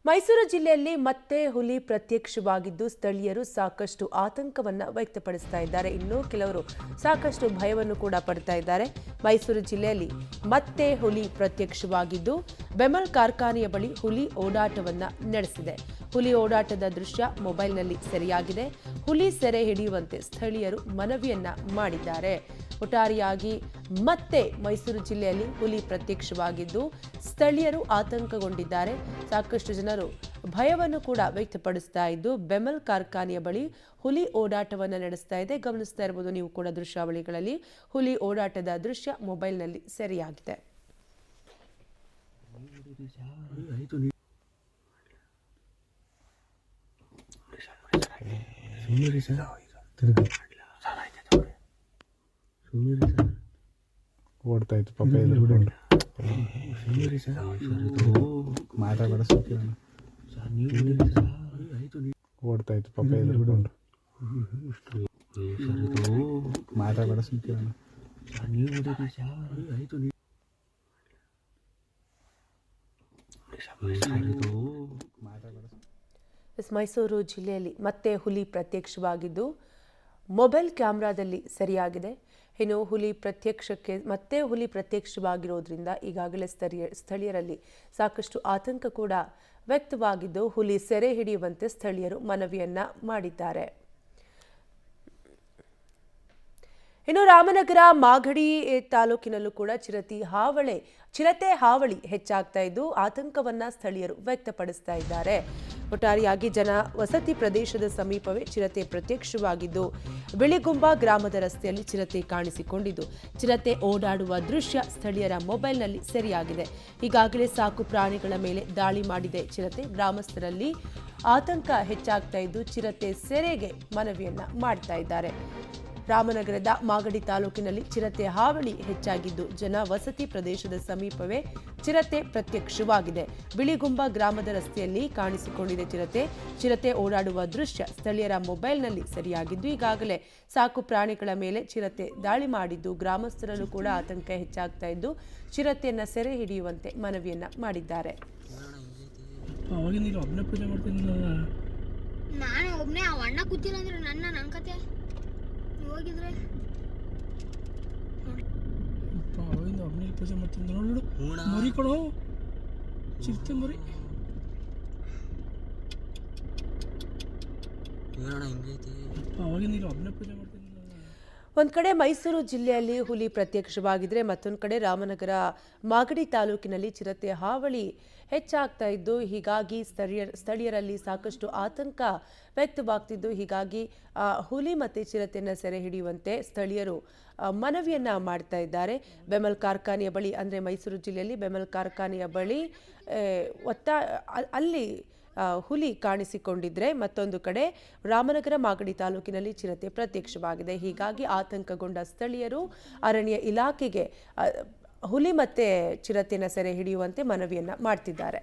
ಮೈಸೂರು ಜಿಲ್ಲೆಯಲ್ಲಿ ಮತ್ತೆ ಹುಲಿ ಪ್ರತ್ಯಕ್ಷವಾಗಿದ್ದು ಸ್ಥಳೀಯರು ಸಾಕಷ್ಟು ಆತಂಕವನ್ನ ವ್ಯಕ್ತಪಡಿಸ್ತಾ ಇದ್ದಾರೆ. ಇನ್ನು ಕೆಲವರು ಸಾಕಷ್ಟು ಭಯವನ್ನು ಕೂಡ ಪಡ್ತಾ ಇದ್ದಾರೆ. ಮೈಸೂರು ಜಿಲ್ಲೆಯಲ್ಲಿ ಮತ್ತೆ ಹುಲಿ ಪ್ರತ್ಯಕ್ಷವಾಗಿದ್ದು ಬೆಮಲ್ ಕಾರ್ಖಾನೆಯ ಬಳಿ ಹುಲಿ ಓಡಾಟವನ್ನ ನಡೆಸಿದೆ. ಹುಲಿ ಓಡಾಟದ ದೃಶ್ಯ ಮೊಬೈಲ್ನಲ್ಲಿ ಸೆರೆಯಾಗಿದೆ. ಹುಲಿ ಸೆರೆ ಹಿಡಿಯುವಂತೆ ಸ್ಥಳೀಯರು ಮನವಿಯನ್ನ ಮಾಡಿದ್ದಾರೆ. ಒಟ್ಟಾರೆಯಾಗಿ ಮತ್ತೆ ಮೈಸೂರು ಜಿಲ್ಲೆಯಲ್ಲಿ ಹುಲಿ ಪ್ರತ್ಯಕ್ಷವಾಗಿದ್ದು ಸ್ಥಳೀಯರು ಆತಂಕಗೊಂಡಿದ್ದಾರೆ. ಸಾಕಷ್ಟು ಜನರು ಭಯವನ್ನು ಕೂಡ ವ್ಯಕ್ತಪಡಿಸ್ತಾ ಇದ್ದು ಬೆಮಲ್ ಕಾರ್ಖಾನೆಯ ಬಳಿ ಹುಲಿ ಓಡಾಟವನ್ನು ನಡೆಸ್ತಾ ಇದೆ. ಗಮನಿಸ್ತಾ ಇರಬಹುದು ನೀವು ಕೂಡ ದೃಶ್ಯಾವಳಿಗಳಲ್ಲಿ ಹುಲಿ ಓಡಾಟದ ದೃಶ್ಯ ಮೊಬೈಲ್ನಲ್ಲಿ ಸೆರೆಯಾಗಿದೆ. ಓಡ್ತಾ ಇತ್ತು ಪಾಪ ಎದುರುಗೊಂಡು ಮಾತಾಡ ಓಡ್ತಾ ಇತ್ತು ಪಾಪ ಎದುರುಗೊಂಡು ಮಾತಾಡ ಮೈಸೂರು ಜಿಲ್ಲೆಯಲ್ಲಿ ಮತ್ತೆ ಹುಲಿ ಪ್ರತ್ಯಕ್ಷವಾಗಿದ್ದು ಮೊಬೈಲ್ ಕ್ಯಾಮೆರಾದಲ್ಲಿ ಸೆರೆಯಾಗಿದೆ. ಇನ್ನು ಮತ್ತೆ ಹುಲಿ ಪ್ರತ್ಯಕ್ಷವಾಗಿರೋದ್ರಿಂದ ಈಗಾಗಲೇ ಸ್ಥಳೀಯರಲ್ಲಿ ಸಾಕಷ್ಟು ಆತಂಕ ಕೂಡ ವ್ಯಕ್ತವಾಗಿದ್ದು ಹುಲಿ ಸೆರೆ ಹಿಡಿಯುವಂತೆ ಸ್ಥಳೀಯರು ಮನವಿಯನ್ನ ಮಾಡಿದ್ದಾರೆ. ಇನ್ನು ರಾಮನಗರ ಮಾಗಡಿ ತಾಲೂಕಿನಲ್ಲೂ ಕೂಡ ಚಿರತೆ ಹಾವಳಿ ಹೆಚ್ಚಾಗ್ತಾ ಇದ್ದು ಆತಂಕವನ್ನ ಸ್ಥಳೀಯರು ವ್ಯಕ್ತಪಡಿಸ್ತಾ ಇದ್ದಾರೆ. ಒಟ್ಟಾರೆಯಾಗಿ ಜನ ವಸತಿ ಪ್ರದೇಶದ ಸಮೀಪವೇ ಚಿರತೆ ಪ್ರತ್ಯಕ್ಷವಾಗಿದ್ದು ಬಿಳಿಗುಂಬ ಗ್ರಾಮದ ರಸ್ತೆಯಲ್ಲಿ ಚಿರತೆ ಕಾಣಿಸಿಕೊಂಡಿದ್ದು ಚಿರತೆ ಓಡಾಡುವ ದೃಶ್ಯ ಸ್ಥಳೀಯರ ಮೊಬೈಲ್ನಲ್ಲಿ ಸೆರೆಯಾಗಿದೆ. ಈಗಾಗಲೇ ಸಾಕು ಪ್ರಾಣಿಗಳ ಮೇಲೆ ದಾಳಿ ಮಾಡಿದೆ ಚಿರತೆ. ಗ್ರಾಮಸ್ಥರಲ್ಲಿ ಆತಂಕ ಹೆಚ್ಚಾಗ್ತಾ ಇದ್ದು ಚಿರತೆ ಸೆರೆಗೆ ಮನವಿಯನ್ನ ಮಾಡ್ತಾ ಇದ್ದಾರೆ. ರಾಮನಗರದ ಮಾಗಡಿ ತಾಲೂಕಿನಲ್ಲಿ ಚಿರತೆ ಹಾವಳಿ ಹೆಚ್ಚಾಗಿದ್ದು ಜನ ವಸತಿ ಪ್ರದೇಶದ ಸಮೀಪವೇ ಚಿರತೆ ಪ್ರತ್ಯಕ್ಷವಾಗಿದೆ. ಬಿಳಿಗುಂಬ ಗ್ರಾಮದ ರಸ್ತೆಯಲ್ಲಿ ಕಾಣಿಸಿಕೊಂಡಿದೆ ಚಿರತೆ ಓಡಾಡುವ ದೃಶ್ಯ ಸ್ಥಳೀಯರ ಮೊಬೈಲ್ನಲ್ಲಿ ಸೆರೆಯಾಗಿದ್ದು ಈಗಾಗಲೇ ಸಾಕು ಪ್ರಾಣಿಗಳ ಮೇಲೆ ಚಿರತೆ ದಾಳಿ ಮಾಡಿದ್ದು ಗ್ರಾಮಸ್ಥರಲ್ಲೂ ಕೂಡ ಆತಂಕ ಹೆಚ್ಚಾಗ್ತಾ ಇದ್ದು ಚಿರತೆಯನ್ನ ಸೆರೆ ಹಿಡಿಯುವಂತೆ ಮನವಿಯನ್ನ ಮಾಡಿದ್ದಾರೆ. ಹೋಗಿದ್ರೆ ಪೂಜೆ ಮಾಡ್ತೀನಿ ನೋಡು ಮರಿ ಕೊಡು ಚಿರತೆ ಮರಿ ಅವಾಗಿಂದ ಒಬ್ಬನೇ ಪೂಜೆ ಮಾಡ್ತೀನಿ. ಒಂದ್ ಕಡೆ ಮೈಸೂರು ಜಿಲ್ಲೆಯಲ್ಲಿ ಹುಲಿ ಪ್ರತ್ಯಕ್ಷವಾಗಿದ್ರೆ ಮತ್ತೊಂದು ಕಡೆ ರಾಮನಗರ ಮಾಗಡಿ ತಾಲೂಕಿನಲ್ಲಿ ಚಿರತೆ ಹಾವಳಿ ಹೆಚ್ಚಾಗ್ತಾ ಇದ್ದು ಹೀಗಾಗಿ ಸ್ಥಳೀಯರಲ್ಲಿ ಸಾಕಷ್ಟು ಆತಂಕ ವ್ಯಕ್ತವಾಗ್ತಿದ್ದು ಹೀಗಾಗಿ ಹುಲಿ ಮತ್ತು ಚಿರತೆಯನ್ನು ಸೆರೆ ಹಿಡಿಯುವಂತೆ ಸ್ಥಳೀಯರು ಮನವಿಯನ್ನ ಮಾಡ್ತಾ ಇದ್ದಾರೆ. ಬೆಮಲ್ ಕಾರ್ಖಾನೆಯ ಬಳಿ ಅಂದರೆ ಮೈಸೂರು ಜಿಲ್ಲೆಯಲ್ಲಿ ಬೆಮಲ್ ಕಾರ್ಖಾನೆಯ ಬಳಿ ಅಲ್ಲಿ ಹುಲಿ ಕಾಣಿಸಿಕೊಂಡಿದ್ರೆ ಮತ್ತೊಂದು ಕಡೆ ರಾಮನಗರ ಮಾಗಡಿ ತಾಲೂಕಿನಲ್ಲಿ ಚಿರತೆ ಪ್ರತ್ಯಕ್ಷವಾಗಿದೆ. ಹೀಗಾಗಿ ಆತಂಕಗೊಂಡ ಸ್ಥಳೀಯರು ಅರಣ್ಯ ಇಲಾಖೆಗೆ ಹುಲಿ ಮತ್ತೆ ಚಿರತೆಯನ್ನು ಸೆರೆ ಹಿಡಿಯುವಂತೆ ಮನವಿಯನ್ನ ಮಾಡ್ತಿದ್ದಾರೆ.